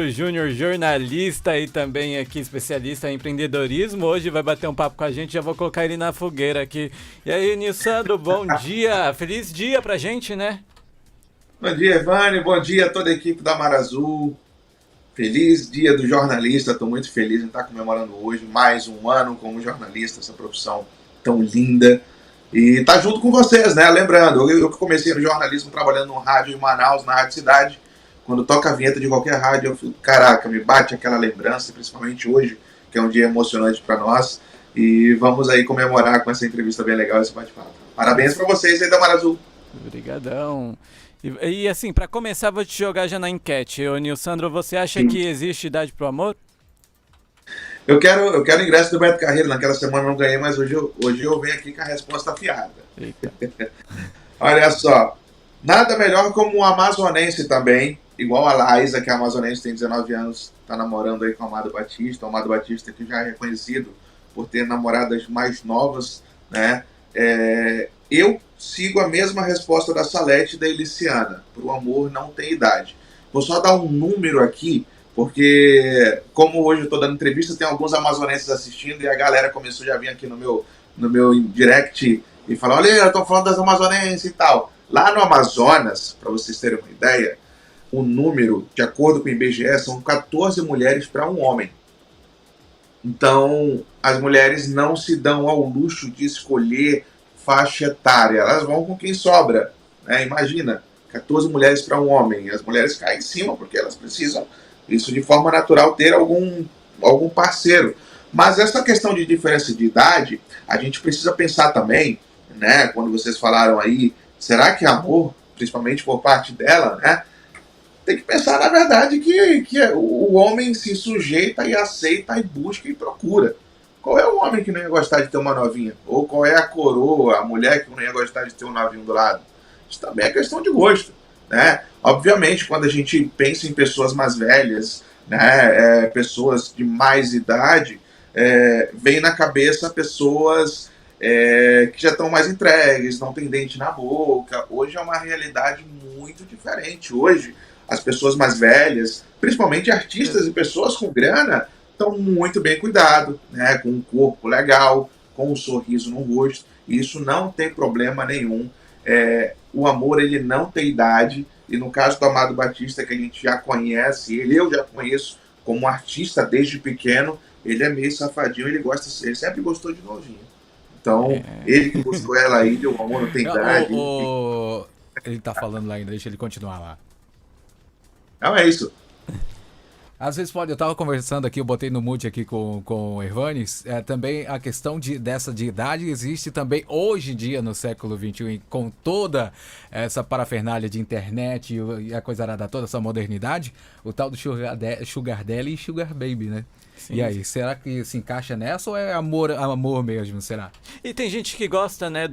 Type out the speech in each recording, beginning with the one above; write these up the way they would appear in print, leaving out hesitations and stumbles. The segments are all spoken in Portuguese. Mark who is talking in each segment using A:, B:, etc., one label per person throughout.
A: Júnior, jornalista e também aqui especialista em empreendedorismo. Hoje vai bater um papo com a gente, já vou colocar ele na fogueira aqui. E aí, Nilsandro, bom dia. Feliz dia pra gente, né?
B: Bom dia, Evane. Bom dia a toda a equipe da Mar Azul. Feliz dia do jornalista. Estou muito feliz em estar comemorando hoje mais um ano como jornalista, essa profissão tão linda. E estar junto com vocês, né? Lembrando, eu que comecei no jornalismo trabalhando no rádio em Manaus, na Rádio Cidade. Quando toca a vinheta de qualquer rádio, eu fico, caraca, me bate aquela lembrança, principalmente hoje, que é um dia emocionante para nós. E vamos aí comemorar com essa entrevista bem legal, esse bate-papo. Parabéns para vocês aí da Mar Azul.
A: Obrigadão. E assim, pra começar, vou te jogar já na enquete. Ô, Nilsandro, você acha que existe idade pro amor?
B: Eu quero ingresso do Beto Carreiro. Naquela semana eu não ganhei, mas hoje eu venho aqui com a resposta afiada.
A: Eita.
B: Olha só. Nada melhor como um amazonense também, igual a Laísa, que é amazonense, tem 19 anos, está namorando aí com o Amado Batista. O Amado Batista que já é reconhecido por ter namoradas mais novas, né? Eu sigo a mesma resposta da Salete e da Eliciana. Para o amor não tem idade. Vou só dar um número aqui, porque como hoje eu estou dando entrevista, tem alguns amazonenses assistindo e a galera começou já a vir aqui no meu direct e falar, olha, eu estou falando das amazonenses e tal. Lá no Amazonas, para vocês terem uma ideia, o número, de acordo com o IBGE, são 14 mulheres para um homem. Então, as mulheres não se dão ao luxo de escolher faixa etária. Elas vão com quem sobra. Né? Imagina, 14 mulheres para um homem. As mulheres caem em cima porque elas precisam, isso de forma natural, ter algum parceiro. Mas essa questão de diferença de idade, a gente precisa pensar também, né? Quando vocês falaram aí, será que é amor, principalmente por parte dela, né? Tem que pensar, na verdade, que o homem se sujeita e aceita e busca e procura. Qual é o homem que não ia gostar de ter uma novinha? Ou qual é a coroa, a mulher que não ia gostar de ter um novinho do lado? Isso também é questão de gosto. Né? Obviamente, quando a gente pensa em pessoas mais velhas, né, pessoas de mais idade, vem na cabeça pessoas que já estão mais entregues, não tem dente na boca. Hoje é uma realidade muito diferente. Hoje, as pessoas mais velhas, principalmente artistas e pessoas com grana, estão muito bem cuidados, né? Com um corpo legal, com um sorriso no rosto. E isso não tem problema nenhum. O amor, ele não tem idade. E no caso do Amado Batista, que a gente já conhece, eu já conheço como artista desde pequeno, ele é meio safadinho, ele sempre gostou de novinho. Então, ele que buscou ela aí, o amor não tem idade.
C: Ele tá falando lá ainda, deixa ele continuar lá.
B: Não é isso.
C: Às vezes pode, eu tava conversando aqui, eu botei no mute aqui com o Ervanes, também a questão dessa de idade existe também hoje em dia no século XXI, com toda essa parafernália de internet e a coisa arada toda, essa modernidade, o tal do Sugar Daddy e Sugar Baby, né?
A: Sim,
C: e aí, será que se encaixa nessa ou é amor mesmo, será?
A: E tem gente que gosta, né,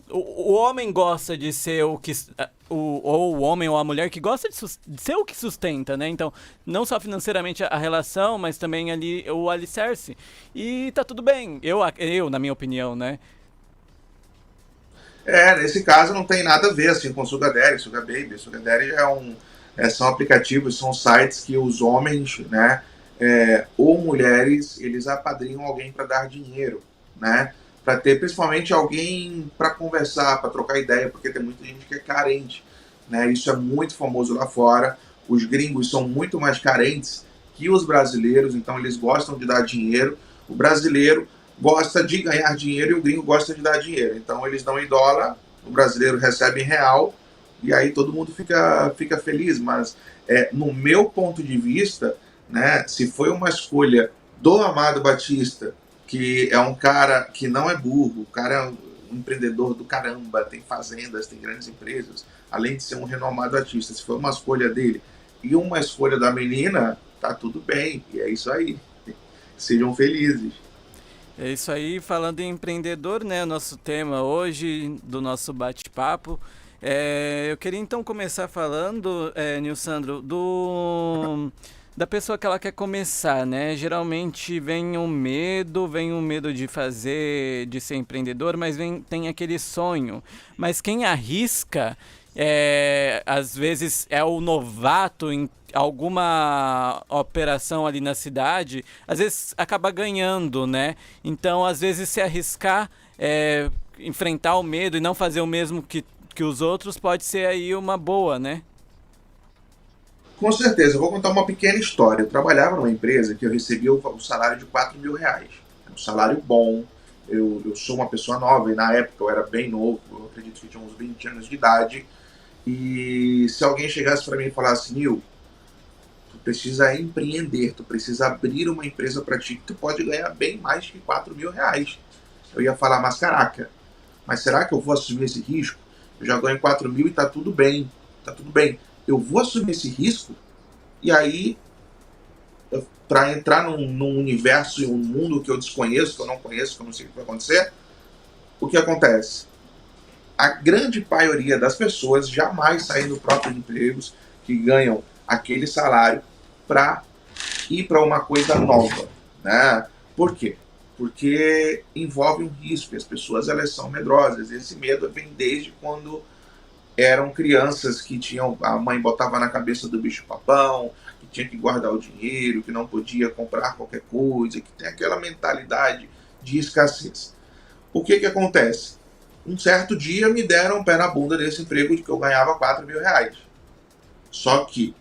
A: o homem gosta de ser o que... ou o homem ou a mulher que gosta de ser o que sustenta, né? Então, não só financeiramente a relação, mas também ali o alicerce. E tá tudo bem, na minha opinião, né?
B: Nesse caso não tem nada a ver assim, com Sugar Daddy, Sugar Baby. Sugar Daddy são aplicativos, são sites que os homens, né, ou mulheres, eles apadrinham alguém para dar dinheiro, né? Para ter principalmente alguém para conversar, para trocar ideia, porque tem muita gente que é carente, né? Isso é muito famoso lá fora. Os gringos são muito mais carentes que os brasileiros, então eles gostam de dar dinheiro. O brasileiro gosta de ganhar dinheiro e o gringo gosta de dar dinheiro. Então eles dão em dólar, o brasileiro recebe em real e aí todo mundo fica feliz. Mas no meu ponto de vista, né, se foi uma escolha do Amado Batista, que é um cara que não é burro, o cara é um empreendedor do caramba, tem fazendas, tem grandes empresas, além de ser um renomado artista. Se foi uma escolha dele e uma escolha da menina, tá tudo bem, e é isso aí. Sejam felizes.
A: É isso aí, falando em empreendedor, né? Nosso tema hoje do nosso bate-papo. Eu queria então começar falando, Nilsandro, da pessoa que ela quer começar, né? Geralmente vem o medo de fazer, de ser empreendedor, mas tem aquele sonho. Mas quem arrisca às vezes é o novato em alguma operação ali na cidade, às vezes acaba ganhando, né? Então, às vezes, se arriscar, enfrentar o medo e não fazer o mesmo que os outros, pode ser aí uma boa, né?
B: Com certeza, eu vou contar uma pequena história. Eu trabalhava numa empresa que eu recebia o salário de R$ 4.000. Um salário bom. Eu sou uma pessoa nova e na época eu era bem novo, eu acredito que tinha uns 20 anos de idade. E se alguém chegasse para mim e falasse, Nil, tu precisa empreender, tu precisa abrir uma empresa para ti, que tu pode ganhar bem mais que R$ 4.000. Eu ia falar, mas caraca, mas será que eu vou assumir esse risco? Eu já ganho 4.000 e tá tudo bem, tá tudo bem. Eu vou assumir esse risco e aí, para entrar num universo e um mundo que eu desconheço, que eu não conheço, que eu não sei o que vai acontecer, o que acontece? A grande maioria das pessoas jamais saem do próprio empregos que ganham aquele salário para ir para uma coisa nova, né? Por quê? Porque envolve um risco, e as pessoas elas são medrosas. Esse medo vem desde quando eram crianças que tinham, a mãe botava na cabeça do bicho papão, que tinha que guardar o dinheiro, que não podia comprar qualquer coisa, que tem aquela mentalidade de escassez. O que acontece? Um certo dia me deram um pé na bunda desse emprego de que eu ganhava R$ 4.000. Só que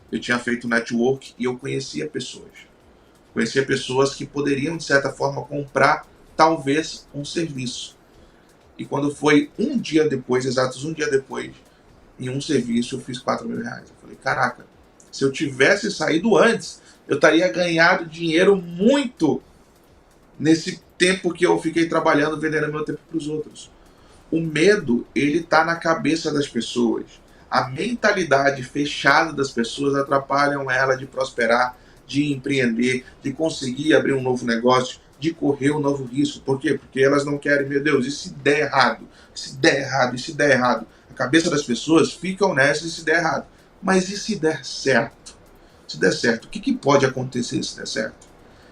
B: eu tinha feito network e eu conhecia pessoas. Conhecia pessoas que poderiam, de certa forma, comprar talvez um serviço. E quando foi um dia depois, exatos um dia depois, em um serviço eu fiz R$ 4.000. Eu falei, caraca, se eu tivesse saído antes, eu teria ganhado dinheiro muito nesse tempo que eu fiquei trabalhando, vendendo meu tempo para os outros. O medo, ele tá na cabeça das pessoas. A mentalidade fechada das pessoas atrapalham ela de prosperar, de empreender, de conseguir abrir um novo negócio, de correr um novo risco. Por quê? Porque elas não querem, meu Deus, e se der errado? E se der errado? E se der errado? A cabeça das pessoas fica nessa, e se der errado? Mas e se der certo? Se der certo, o que pode acontecer se der certo?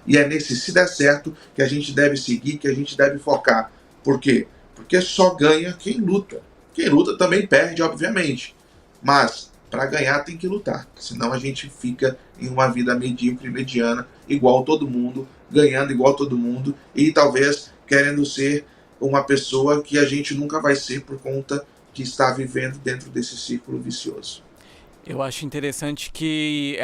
B: E é nesse se der certo que a gente deve seguir, que a gente deve focar. Por quê? Porque só ganha quem luta. Quem luta também perde, obviamente. Mas para ganhar tem que lutar. Senão a gente fica em uma vida medíocre, mediana, igual todo mundo, ganhando igual todo mundo e talvez querendo ser uma pessoa que a gente nunca vai ser por conta que está vivendo dentro desse círculo vicioso.
A: Eu acho interessante que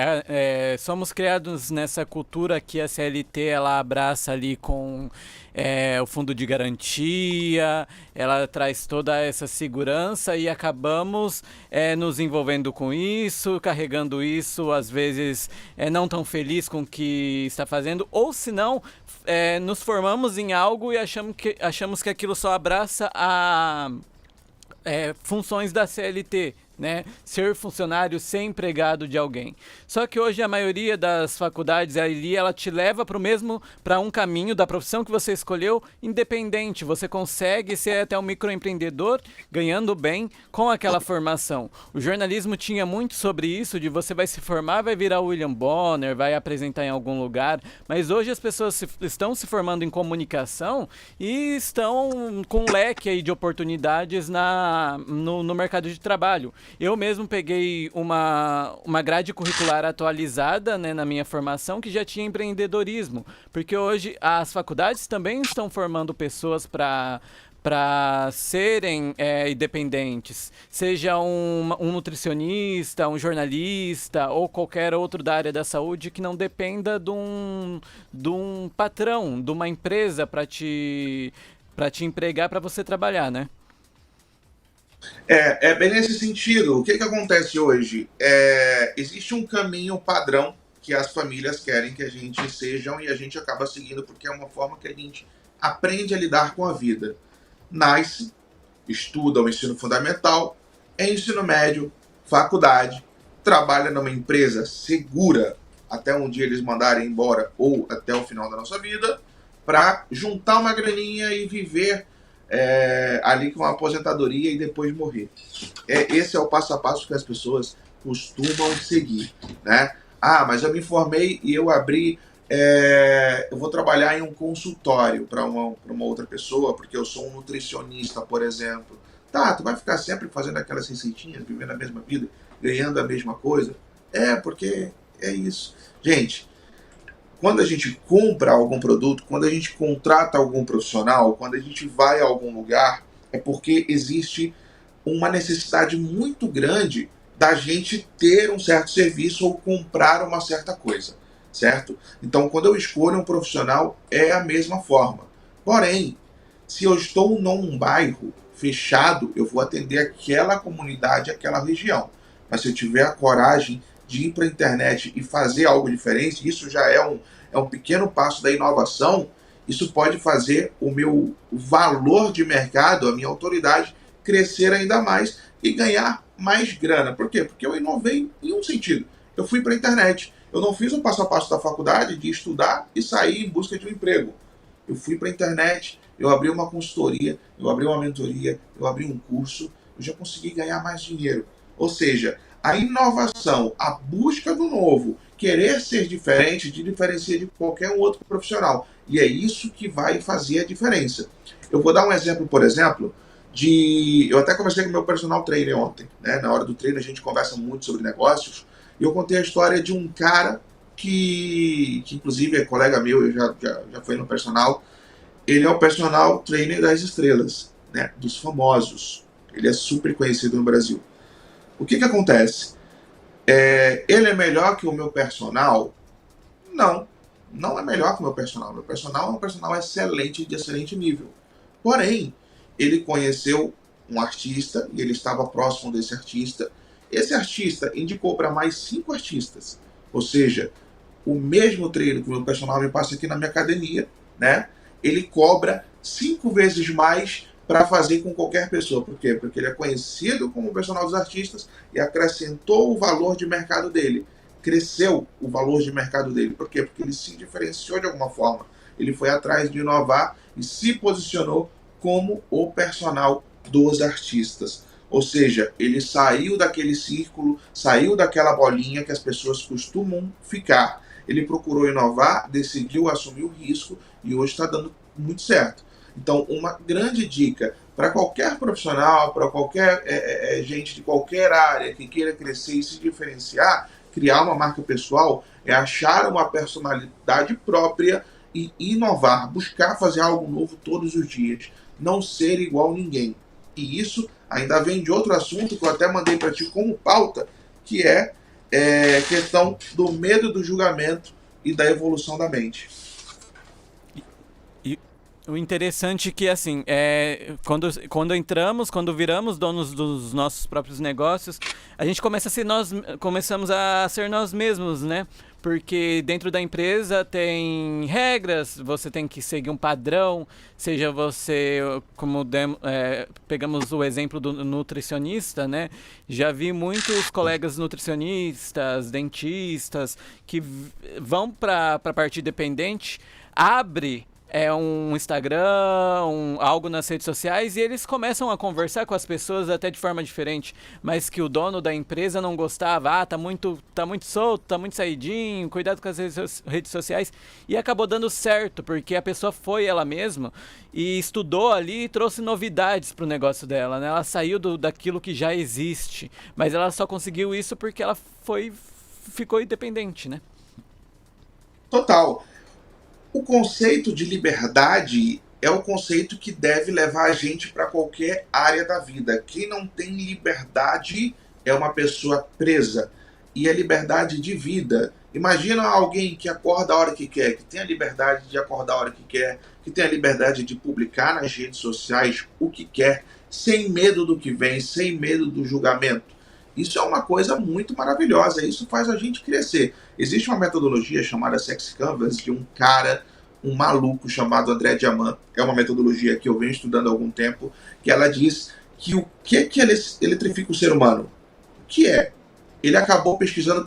A: somos criados nessa cultura que a CLT ela abraça ali com o fundo de garantia, ela traz toda essa segurança e acabamos nos envolvendo com isso, carregando isso, às vezes não tão feliz com o que está fazendo, ou se não, nos formamos em algo e achamos que aquilo só abraça funções da CLT. Né? Ser funcionário, ser empregado de alguém. Só que hoje a maioria das faculdades ali, ela te leva para um caminho da profissão que você escolheu independente. Você consegue ser até um microempreendedor ganhando bem com aquela formação. O jornalismo tinha muito sobre isso, de você vai se formar, vai virar William Bonner, vai apresentar em algum lugar, mas hoje as pessoas estão se formando em comunicação e estão com um leque aí de oportunidades no mercado de trabalho. Eu mesmo peguei uma grade curricular atualizada, né, na minha formação que já tinha empreendedorismo, porque hoje as faculdades também estão formando pessoas para serem independentes, seja um nutricionista, um jornalista ou qualquer outro da área da saúde que não dependa de um patrão, de uma empresa para te empregar, para você trabalhar, né?
B: É bem nesse sentido. O que acontece hoje? Existe um caminho padrão que as famílias querem que a gente sejam e a gente acaba seguindo porque é uma forma que a gente aprende a lidar com a vida. Nasce, estuda o ensino fundamental, ensino médio, faculdade, trabalha numa empresa segura até um dia eles mandarem embora ou até o final da nossa vida, para juntar uma graninha e viver ali com a aposentadoria e depois morrer. Esse é o passo a passo que as pessoas costumam seguir, né? Ah, mas eu me formei e eu abri, eu vou trabalhar em um consultório para uma outra pessoa, porque eu sou um nutricionista, por exemplo. Tá, tu vai ficar sempre fazendo aquelas receitinhas, vivendo a mesma vida, ganhando a mesma coisa? Porque é isso. Gente, quando a gente compra algum produto, quando a gente contrata algum profissional, quando a gente vai a algum lugar, é porque existe uma necessidade muito grande da gente ter um certo serviço ou comprar uma certa coisa, certo? Então, quando eu escolho um profissional, é a mesma forma. Porém, se eu estou num bairro fechado, eu vou atender aquela comunidade, aquela região. Mas se eu tiver a coragem de ir para a internet e fazer algo diferente, isso já é um pequeno passo da inovação. Isso pode fazer o meu valor de mercado, a minha autoridade, crescer ainda mais e ganhar mais grana. Por quê? Porque eu inovei em um sentido. Eu fui para a internet. Eu não fiz o passo a passo da faculdade de estudar e sair em busca de um emprego. Eu fui para a internet, eu abri uma consultoria, eu abri uma mentoria, eu abri um curso, eu já consegui ganhar mais dinheiro. Ou seja, a inovação, a busca do novo, querer ser diferente, te diferencia de qualquer outro profissional. E é isso que vai fazer a diferença. Eu vou dar um exemplo, por exemplo, eu até conversei com o meu personal trainer ontem, né? Na hora do treino a gente conversa muito sobre negócios, e eu contei a história de um cara que inclusive é colega meu, eu já fui no personal. Ele é o personal trainer das estrelas, né? Dos famosos. Ele é super conhecido no Brasil. O que acontece? Ele é melhor que o meu personal? Não, não é melhor que o meu personal. Meu personal é um personal excelente, de excelente nível. Porém, ele conheceu um artista e ele estava próximo desse artista. Esse artista indicou para mais 5 artistas. Ou seja, o mesmo treino que o meu personal me passa aqui na minha academia, né? Ele cobra 5 vezes mais para fazer com qualquer pessoa. Por quê? Porque ele é conhecido como personal dos artistas e acrescentou o valor de mercado dele. Cresceu o valor de mercado dele. Por quê? Porque ele se diferenciou de alguma forma. Ele foi atrás de inovar e se posicionou como o personal dos artistas. Ou seja, ele saiu daquele círculo, saiu daquela bolinha que as pessoas costumam ficar. Ele procurou inovar, decidiu assumir o risco e hoje está dando muito certo. Então, uma grande dica para qualquer profissional, para qualquer gente de qualquer área que queira crescer e se diferenciar, criar uma marca pessoal, é achar uma personalidade própria e inovar, buscar fazer algo novo todos os dias, não ser igual a ninguém. E isso ainda vem de outro assunto que eu até mandei para ti como pauta, que é questão do medo do julgamento e da evolução da mente.
A: E o interessante é que, assim, quando viramos donos dos nossos próprios negócios, a gente começamos a ser nós mesmos, né? Porque dentro da empresa tem regras, você tem que seguir um padrão, seja você, pegamos o exemplo do nutricionista, né? Já vi muitos colegas nutricionistas, dentistas, que vão para a parte dependente, abre um Instagram, algo nas redes sociais, e eles começam a conversar com as pessoas até de forma diferente, mas que o dono da empresa não gostava, tá muito solto, tá muito saidinho, cuidado com as redes sociais, e acabou dando certo, porque a pessoa foi ela mesma e estudou ali e trouxe novidades pro negócio dela, né? Ela saiu daquilo que já existe, mas ela só conseguiu isso porque ela ficou independente, né?
B: Total. O conceito de liberdade é o conceito que deve levar a gente para qualquer área da vida. Quem não tem liberdade é uma pessoa presa. E a liberdade de vida. Imagina alguém que acorda a hora que quer, que tem a liberdade de acordar a hora que quer, que tem a liberdade de publicar nas redes sociais o que quer, sem medo do que vem, sem medo do julgamento. Isso é uma coisa muito maravilhosa, isso faz a gente crescer. Existe uma metodologia chamada Sexy Canvas de um cara, um maluco chamado André Diamant. É uma metodologia que eu venho estudando há algum tempo, que ela diz que o que eletrifica o ser humano? O que é? Ele acabou pesquisando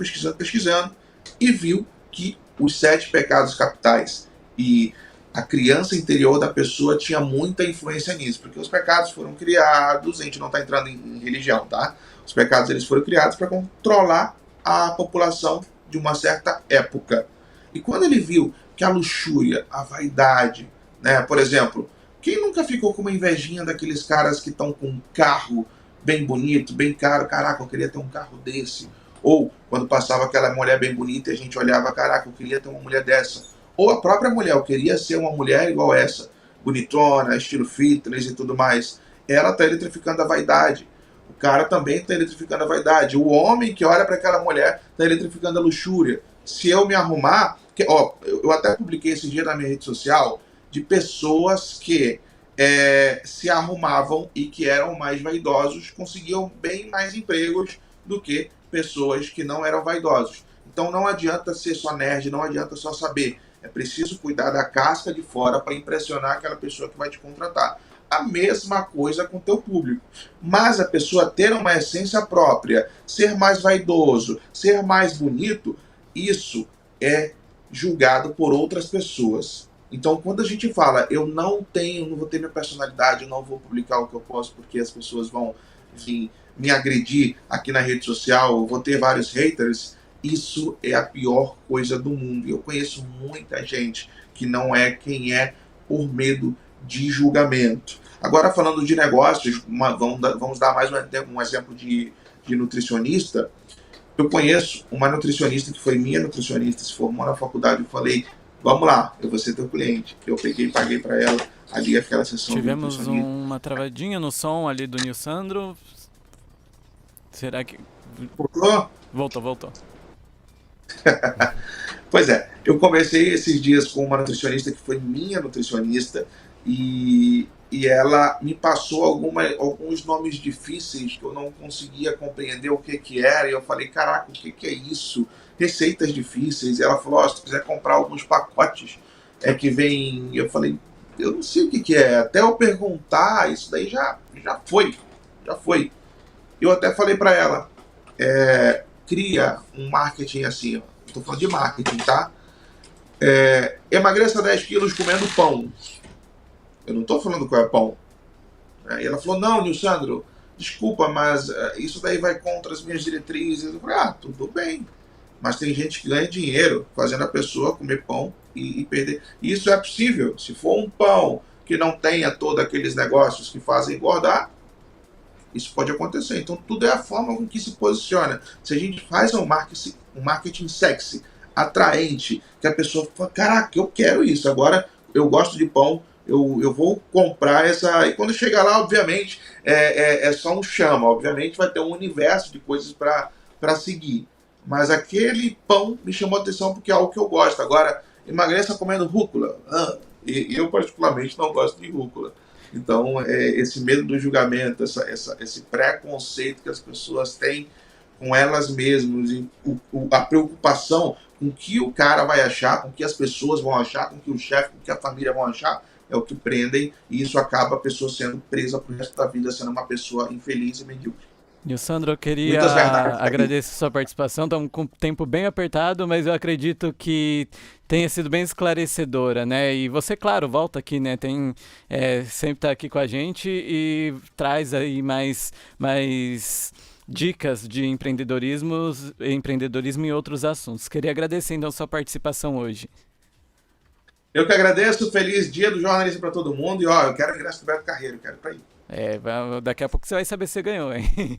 B: e viu que os 7 pecados capitais e a criança interior da pessoa tinha muita influência nisso, porque os pecados foram criados, a gente não está entrando em religião, tá? Os pecados eles foram criados para controlar a população de uma certa época. E quando ele viu que a luxúria, a vaidade, né, por exemplo, Quem nunca ficou com uma invejinha daqueles caras que estão com um carro bem bonito, bem caro? Caraca, eu queria ter um carro desse. Ou quando passava aquela mulher bem bonita e a gente olhava, caraca, eu queria ter uma mulher dessa. Ou a própria mulher, eu queria ser uma mulher igual essa, bonitona, estilo fitness e tudo mais. Ela está eletrificando a vaidade. O cara também está eletrificando a vaidade. O homem que olha para aquela mulher está eletrificando a luxúria. Se eu me arrumar, eu até publiquei esse dia na minha rede social de pessoas que se arrumavam e que eram mais vaidosos, conseguiam bem mais empregos do que pessoas que não eram vaidosos. Então não adianta ser só nerd, não adianta só saber. É preciso cuidar da casca de fora para impressionar aquela pessoa que vai te contratar. A mesma coisa com o teu público. Mas a pessoa ter uma essência própria, ser mais vaidoso, ser mais bonito, isso é julgado por outras pessoas. Então, quando a gente fala, eu não vou ter minha personalidade, eu não vou publicar o que eu posso porque as pessoas vão, enfim, me agredir aqui na rede social, eu vou ter vários haters, isso é a pior coisa do mundo. Eu conheço muita gente que não é quem é por medo de julgamento. Agora, falando de negócios, vamos dar mais um exemplo de nutricionista. Eu conheço uma nutricionista que foi minha nutricionista, se formou na faculdade. Eu falei, vamos lá, eu vou ser teu cliente. Eu peguei e paguei para ela ali aquela sessão.
A: Tivemos uma travadinha no som ali do Nilsandro. Será que...
B: Voltou?
A: Voltou.
B: Pois é, eu conversei esses dias com uma nutricionista que foi minha nutricionista e ela me passou alguns nomes difíceis que eu não conseguia compreender o que era, e eu falei, caraca, o que é isso? Receitas difíceis. E ela falou, se tu quiser comprar alguns pacotes que vem... Eu falei, eu não sei o que é, até eu perguntar, isso daí já foi. Eu até falei para ela, cria um marketing assim, estou falando de marketing, tá? Emagreça 10 quilos comendo pão. Eu não estou falando qual é pão. E ela falou, não, Nilsandro, desculpa, mas isso daí vai contra as minhas diretrizes. Eu falei, tudo bem. Mas tem gente que ganha dinheiro fazendo a pessoa comer pão e perder. E isso é possível. Se for um pão que não tenha todos aqueles negócios que fazem engordar, isso pode acontecer. Então, tudo é a forma com que se posiciona. Se a gente faz um marketing sexy, atraente, que a pessoa fala, caraca, eu quero isso. Agora, eu gosto de pão, eu vou comprar essa... E quando chegar lá, obviamente, é só um chama. Obviamente, vai ter um universo de coisas para seguir. Mas aquele pão me chamou a atenção porque é algo que eu gosto. Agora, emagreça comendo rúcula. E eu, particularmente, não gosto de rúcula. Então, esse medo do julgamento, esse preconceito que as pessoas têm com elas mesmas, e a preocupação com o que o cara vai achar, com o que as pessoas vão achar, com o que o chefe, com o que a família vão achar, é o que prendem, e isso acaba a pessoa sendo presa pro resto da vida, sendo uma pessoa infeliz e medíocre.
A: Nilsandro, eu queria agradecer a sua participação. Estamos com o tempo bem apertado, mas eu acredito que tenha sido bem esclarecedora, né? E você, claro, volta aqui, né? Sempre está aqui com a gente e traz aí mais dicas de empreendedorismo e outros assuntos. Queria agradecer, então, a sua participação hoje.
B: Eu que agradeço. Feliz dia do jornalista para todo mundo. E, eu quero ingresso do Beto Carreiro, quero ir para aí.
A: Daqui a pouco você vai saber se você ganhou, hein?